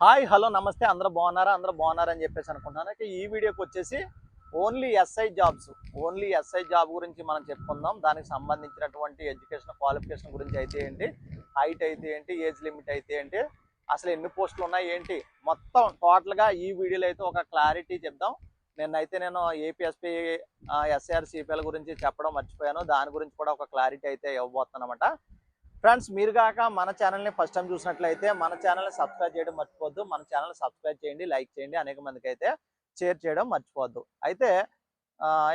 Hi hello నమస్తే అందరూ బాగున్నారా అని చెప్పేసి అనుకుంటున్నాను. ఈ వీడియోకి వచ్చేసి ఓన్లీ ఎస్ఐ జాబ్ గురించి మనం చెప్పుకుందాం. దానికి సంబంధించినటువంటి ఎడ్యుకేషన్ క్వాలిఫికేషన్ గురించి అయితే ఏంటి, హైట్ అయితే ఏంటి, ఏజ్ లిమిట్ అయితే ఏంటి, అసలు ఎన్ని పోస్టులు ఉన్నాయి ఏంటి, మొత్తం టోటల్గా ఈ వీడియోలో అయితే ఒక క్లారిటీ చెప్దాం. నేను ఏపీఎస్పీ ఎస్ఐఆర్ సిపిఎల్ గురించి చెప్పడం మర్చిపోయాను. దాని గురించి కూడా ఒక క్లారిటీ అయితే ఇవ్వబోతున్నాను అనమాట. ఫ్రెండ్స్, మీరు కాక మన ఛానల్ని ఫస్ట్ టైం చూసినట్లయితే మన ఛానల్ని సబ్స్క్రైబ్ చేయడం మర్చిపోవద్దు. మన ఛానల్ని సబ్స్క్రైబ్ చేయండి, లైక్ చేయండి, అనేక మందికి అయితే షేర్ చేయడం మర్చిపోవద్దు. అయితే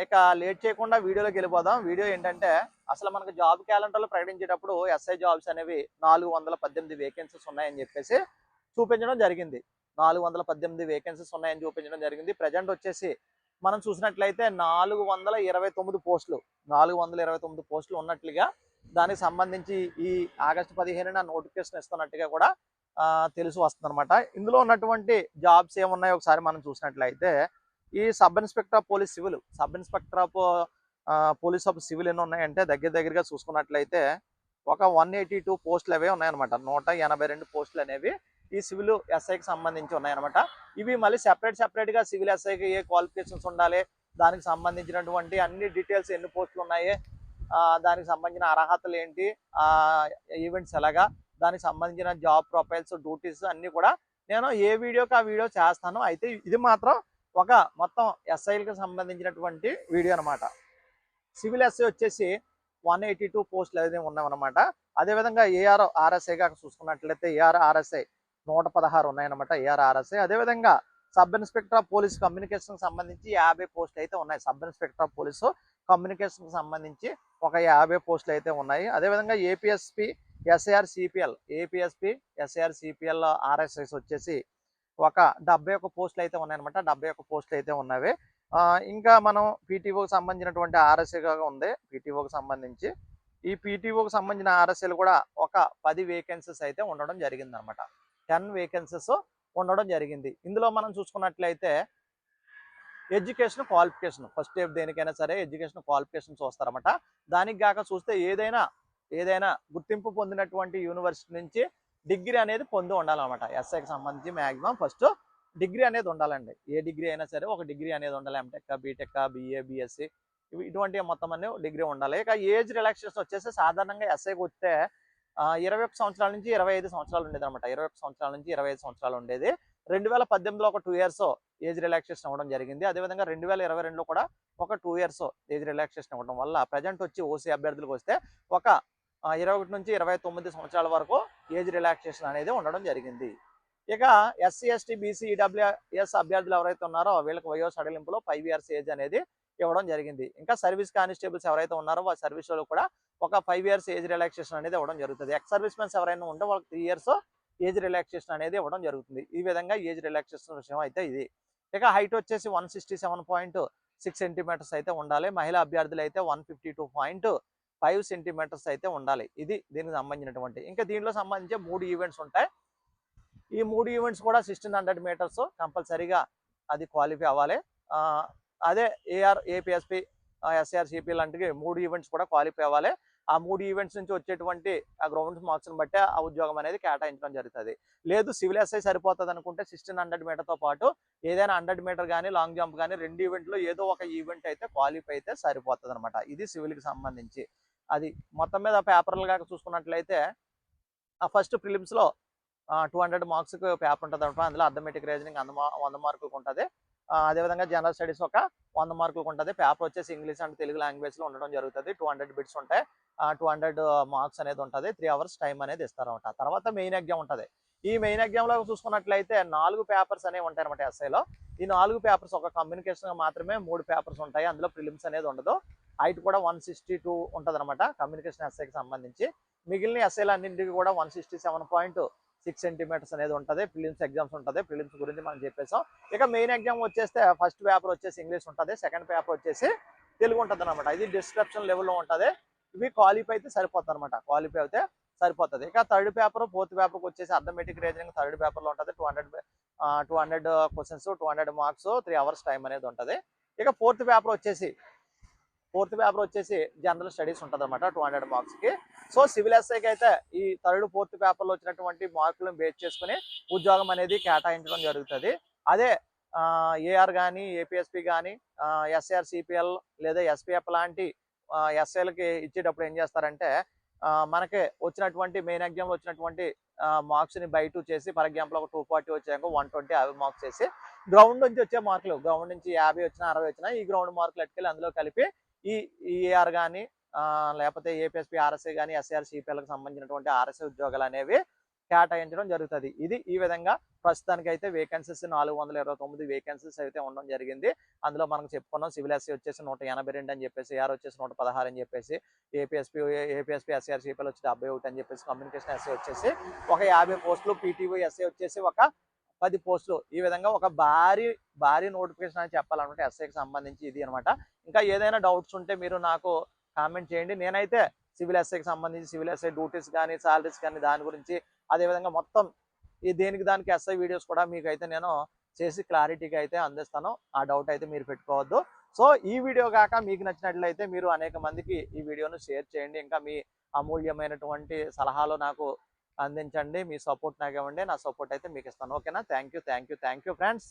ఇక లేట్ చేయకుండా వీడియోలోకి వెళ్ళిపోదాం. వీడియో ఏంటంటే, అసలు మనకు జాబ్ క్యాలెండర్లో ప్రకటించేటప్పుడు ఎస్ఐ జాబ్స్ అనేవి 418 వేకెన్సీస్ ఉన్నాయని చెప్పేసి చూపించడం జరిగింది. 418 వేకెన్సీస్ ఉన్నాయని చూపించడం జరిగింది. ప్రజెంట్ వచ్చేసి మనం చూసినట్లయితే 429 పోస్టులు 429 పోస్టులు ఉన్నట్లుగా దానికి సంబంధించి ఈ ఆగస్టు 15న నోటిఫికేషన్ ఇస్తున్నట్టుగా కూడా తెలిసి వస్తుంది అనమాట. ఇందులో ఉన్నటువంటి జాబ్స్ ఏమున్నాయో ఒకసారి మనం చూసినట్లయితే, ఈ sub inspector of police civil, sub inspector of police of civil ఎన్ని ఉన్నాయంటే దగ్గరగా చూసుకున్నట్లయితే ఒక 182 పోస్టులు అవే ఉన్నాయన్నమాట. 182 పోస్టులు అనేవి ఈ సివిల్ ఎస్ఐకి సంబంధించి ఉన్నాయన్నమాట. ఇవి మళ్ళీ సెపరేట్గా సివిల్ ఎస్ఐకి ఏ క్వాలిఫికేషన్స్ ఉండాలి, దానికి సంబంధించినటువంటి అన్ని డీటెయిల్స్, ఎన్ని పోస్టులు ఉన్నాయి, దానికి సంబంధించిన అర్హతలు ఏంటి, ఈవెంట్స్ ఎలాగా, దానికి సంబంధించిన జాబ్ ప్రొఫైల్స్, డ్యూటీస్ అన్నీ కూడా నేను ఏ వీడియోకి ఆ వీడియో చేస్తాను. అయితే ఇది మాత్రం ఒక మొత్తం ఎస్ఐలకు సంబంధించినటువంటి వీడియో అనమాట. సివిల్ ఎస్ఐ వచ్చేసి 182 పోస్టులు అయితే ఉన్నాయన్నమాట. అదేవిధంగా ఆర్ఎస్ఐగా చూసుకున్నట్లయితే ఆర్ఎస్ఐ 116 ఉన్నాయన్నమాట. ఆర్ఎస్ఐ అదేవిధంగా sub inspector of police communication సంబంధించి 50 పోస్టులు అయితే ఉన్నాయి. Sub inspector of police communication సంబంధించి ఒక 50 పోస్టులు అయితే ఉన్నాయి. అదేవిధంగా ఏపీఎస్పీ ఎస్ఐఆర్ సిపిఎల్ ఆర్ఎస్ఎస్ వచ్చేసి ఒక 71 పోస్టులు అయితే ఉన్నాయన్నమాట. 71 పోస్టులు అయితే ఉన్నవి. ఇంకా మనం పీటీఓకి సంబంధించినటువంటి ఆర్ఎస్ఏగా ఉంది. పీటీఓకి సంబంధించి ఈ పీటీఓకి సంబంధించిన ఆర్ఎస్ఏలు కూడా ఒక 10 వేకెన్సీస్ అయితే ఉండడం జరిగింది అనమాట. 10 వేకెన్సీస్ ఉండడం జరిగింది. ఇందులో మనం చూసుకున్నట్లయితే ఎడ్యుకేషన్ క్వాలిఫికేషన్ ఫస్ట్ స్టెప్, దేనికైనా సరే ఎడ్యుకేషన్ క్వాలిఫికేషన్ చూస్తారన్నమాట. దానికి గాక చూస్తే ఏదైనా గుర్తింపు పొందినటువంటి యూనివర్సిటీ నుంచి డిగ్రీ అనేది పొంది ఉండాలన్నమాట. ఎస్ఐకి సంబంధించి మ్యాక్సిమం ఫస్ట్ డిగ్రీ అనేది ఉండాలండి. ఏ డిగ్రీ అయినా సరే ఒక డిగ్రీ అనేది ఉండాలి. ఎంటెక్, బీటెక్, బిఏ, బిఎస్సి ఇటువంటి మొత్తం అన్ని డిగ్రీ ఉండాలి. ఇక ఏజ్ రిలాక్సేషన్ వచ్చేసి సాధారణంగా ఎస్ఐకి వస్తే 21 సంవత్సరాల నుంచి 25 సంవత్సరాలు ఉండేది అనమాట. 21 సంవత్సరాల నుంచి 25 సంవత్సరాలు ఉండేది. 2018లో ఒక 2 ఇయర్స్ ఏజ్ రిలాక్సేషన్ ఇవ్వడం జరిగింది. అదేవిధంగా 2022లో కూడా ఒక 2 ఇయర్స్ ఏజ్ రిలాక్సేషన్ ఇవ్వడం వల్ల ప్రజెంట్ వచ్చి ఓసీ అభ్యర్థులకు వస్తే ఒక 21 నుంచి 29 సంవత్సరాల వరకు ఏజ్ రిలాక్సేషన్ అనేది ఉండడం జరిగింది. ఇక ఎస్సీ, ఎస్టీ, బీసీ, ఈడబ్ల్యూఎస్ అభ్యర్థులు ఎవరైతే ఉన్నారో వీళ్ళకి వయో సడలింపులో 5 ఇయర్స్ ఏజ్ అనేది ఇవ్వడం జరిగింది. ఇంకా సర్వీస్ కానిస్టేబుల్స్ ఎవరైతే ఉన్నారో వాళ్ళ సర్వీస్లో కూడా ఒక 5 ఇయర్స్ ఏజ్ రిలాక్సేషన్ అనేది ఇవ్వడం జరుగుతుంది. ఎక్స్ సర్వీస్ మెన్స్ ఎవరైనా ఉంటే వాళ్ళకి 3 ఇయర్స్ ఏజ్ రిలాక్సేషన్ అనేది ఇవ్వడం జరుగుతుంది. ఈ విధంగా ఏజ్ రిలాక్సేషన్ విషయం అయితే ఇది. ఇక హైట్ వచ్చేసి 167.6 సెంటీమీటర్స్ అయితే ఉండాలి. మహిళా అభ్యర్థులు అయితే 152.5 సెంటీమీటర్స్ అయితే ఉండాలి. ఇది దీనికి సంబంధించినటువంటి. ఇంకా దీనిలో సంబంధించి 3 ఈవెంట్స్ ఉంటాయి. ఈ 3 ఈవెంట్స్ కూడా 1600 మీటర్స్ కంపల్సరీగా అది క్వాలిఫై అవ్వాలి. అదే ఏపీఎస్పీ ఎస్ఐఆర్ సిపిఎల్ లాంటివి 3 ఈవెంట్స్ కూడా క్వాలిఫై అవ్వాలి. ఆ 3 ఈవెంట్స్ నుంచి వచ్చేటువంటి ఆ గ్రౌండ్ మార్క్స్ని బట్టి ఆ ఉద్యోగం అనేది కేటాయించడం జరుగుతుంది. లేదు సివిల్ ఎస్ఐ సరిపోతుంది అనుకుంటే 1600 మీటర్తో పాటు ఏదైనా 100 మీటర్ కానీ లాంగ్ జంప్ కానీ 2 ఈవెంట్లో ఏదో ఒక ఈవెంట్ అయితే క్వాలిఫై అయితే సరిపోతుంది అనమాట. ఇది సివిల్కి సంబంధించి. అది మొత్తం మీద పేపర్లు కాక చూసుకున్నట్లయితే ఆ ఫస్ట్ ప్రిలిమ్స్లో 200 మార్క్స్కి పేపర్ ఉంటుంది అనమాట. అందులో అథమెటిక్ రీజనింగ్ 100 మార్కులకు ఉంటుంది. అదేవిధంగా జనరల్ స్టడీస్ ఒక 100 మార్కులకు ఉంటుంది. పేపర్ వచ్చేసి ఇంగ్లీష్ అండ్ తెలుగు లాంగ్వేజ్లో ఉండడం జరుగుతుంది. 200 బిట్స్ ఉంటాయి. 200 మార్క్స్ అనేది ఉంటుంది. 3 అవర్స్ టైం అనేది ఇస్తారన్నమాట. తర్వాత మెయిన్ ఎగ్జామ్ ఉంటుంది. ఈ మెయిన్ ఎగ్జామ్లో చూసుకున్నట్లయితే 4 పేపర్స్ అనేవి ఉంటాయి అనమాట ఎస్ఐలో. ఈ 4 పేపర్స్ ఒక కమ్యూనికేషన్ మాత్రమే 3 పేపర్స్ ఉంటాయి. అందులో ప్రిలిమ్స్ అనేది ఉండదు. హైట్ కూడా 162 ఉంటుంది అనమాట కమ్యూనికేషన్ ఎస్ఐకి సంబంధించి. మిగిలిన ఎస్ఐలు అన్నింటికి కూడా 167.6 సెంటీమీటర్స్ అనేది ఉంటుంది. ప్రిలిమ్స్ ఎగ్జామ్స్ ఉంటుంది. ప్రిలిమ్స్ గురించి మనం చెప్పేసాం. ఇక మెయిన్ ఎగ్జామ్ వచ్చేస్తే ఫస్ట్ పేపర్ వచ్చేసి ఇంగ్లీష్ ఉంటుంది. సెకండ్ పేపర్ వచ్చేసి తెలుగు ఉంటుంది అనమాట. ఇది డిస్క్రిప్షన్ లెవెల్లో ఉంటుంది. ఇవి క్వాలిఫై అయితే సరిపోతుంది అనమాట. క్వాలిఫై అయితే సరిపోతుంది. ఇక థర్డ్ పేపర్, ఫోర్త్ పేపర్కి వచ్చేసి అథమెటిక్ రీజనింగ్ థర్డ్ పేపర్లో ఉంటుంది. 200 క్వశ్చన్స్, 200 మార్క్స్, 3 అవర్స్ టైం అనేది ఉంటుంది. ఇక ఫోర్త్ పేపర్ వచ్చేసి జనరల్ స్టడీస్ ఉంటుంది అనమాట 200 మార్క్స్కి. సో సివిల్ ఎస్ఐకి అయితే ఈ థర్డ్ ఫోర్త్ పేపర్లో వచ్చినటువంటి మార్కులను బేస్ చేసుకుని ఉద్యోగం అనేది కేటాయించడం జరుగుతుంది. అదే ఏఆర్ కానీ, ఏపీఎస్పీ కానీ, ఎస్ఆర్ సిపిఎల్ లేదా ఎస్పీఎఫ్ లాంటి ఎస్ఐలకి ఇచ్చేటప్పుడు ఏం చేస్తారంటే మనకి వచ్చినటువంటి మెయిన్ ఎగ్జామ్లో వచ్చినటువంటి మార్క్స్ని బై 2 చేసి, ఫర్ ఎగ్జాంపుల్ ఒక 240 వచ్చాక 120 అవి మార్క్స్ చేసి, గ్రౌండ్ నుంచి వచ్చే మార్కులు, గ్రౌండ్ నుంచి 50 వచ్చినా 60 వచ్చినా ఈ గ్రౌండ్ మార్కులు ఎట్టుకెళ్ళి అందులో కలిపి ఈ ఏఆర్ కానీ లేకపోతే ఏపీఎస్పీ ఆర్ఎస్ఐ కానీ, ఎస్ఆర్ సిపిఎల్కి సంబంధించినటువంటి ఆర్ఎస్ఐ ఉద్యోగాలు అనేవి కేటాయించడం జరుగుతుంది. ఇది ఈ విధంగా ప్రస్తుతానికి అయితే వేకెన్సీస్ 429 వేకెన్సీస్ అయితే ఉండడం జరిగింది. అందులో మనకు చెప్పుకున్నాం సివిల్ ఎస్సీ వచ్చేసి 182 అని చెప్పేసి, ఏఆర్ వచ్చేసి 116 అని చెప్పేసి, ఏపీఎస్పీ ఎస్ఆర్ సిపిఎల్ వచ్చి 71 అని చెప్పేసి, కమ్యూనికేషన్ ఎస్ఐ వచ్చేసి ఒక 50 పోస్టులు, పీటీఓ ఎస్ఐ వచ్చేసి ఒక 10 పోస్టులు. ఈ విధంగా ఒక భారీ నోటిఫికేషన్ అని చెప్పాలన్నమాట ఎస్ఐకి సంబంధించి ఇది అనమాట. ఇంకా ఏదైనా డౌట్స్ ఉంటే మీరు నాకు కామెంట్ చేయండి. నేనైతే సివిల్ ఎస్ఐకి సంబంధించి సివిల్ ఎస్ఐ డ్యూటీస్ కానీ, సాలరీస్ కానీ దాని గురించి, అదేవిధంగా మొత్తం ఈ దేనికి దానికి ఎస్ఐ వీడియోస్ కూడా మీకు అయితే నేను చేసి క్లారిటీగా అయితే అందిస్తాను. ఆ డౌట్ అయితే మీరు పెట్టుకోవద్దు. సో ఈ వీడియో కాక మీకు నచ్చినట్లయితే మీరు అనేక మందికి ఈ వీడియోను షేర్ చేయండి. ఇంకా మీ అమూల్యమైనటువంటి సలహాలు నాకు అందించండి. మీ సపోర్ట్ నాకు ఇవ్వండి. నా సపోర్ట్ అయితే మీకు ఇస్తాను. ఓకేనా? Thank you friends.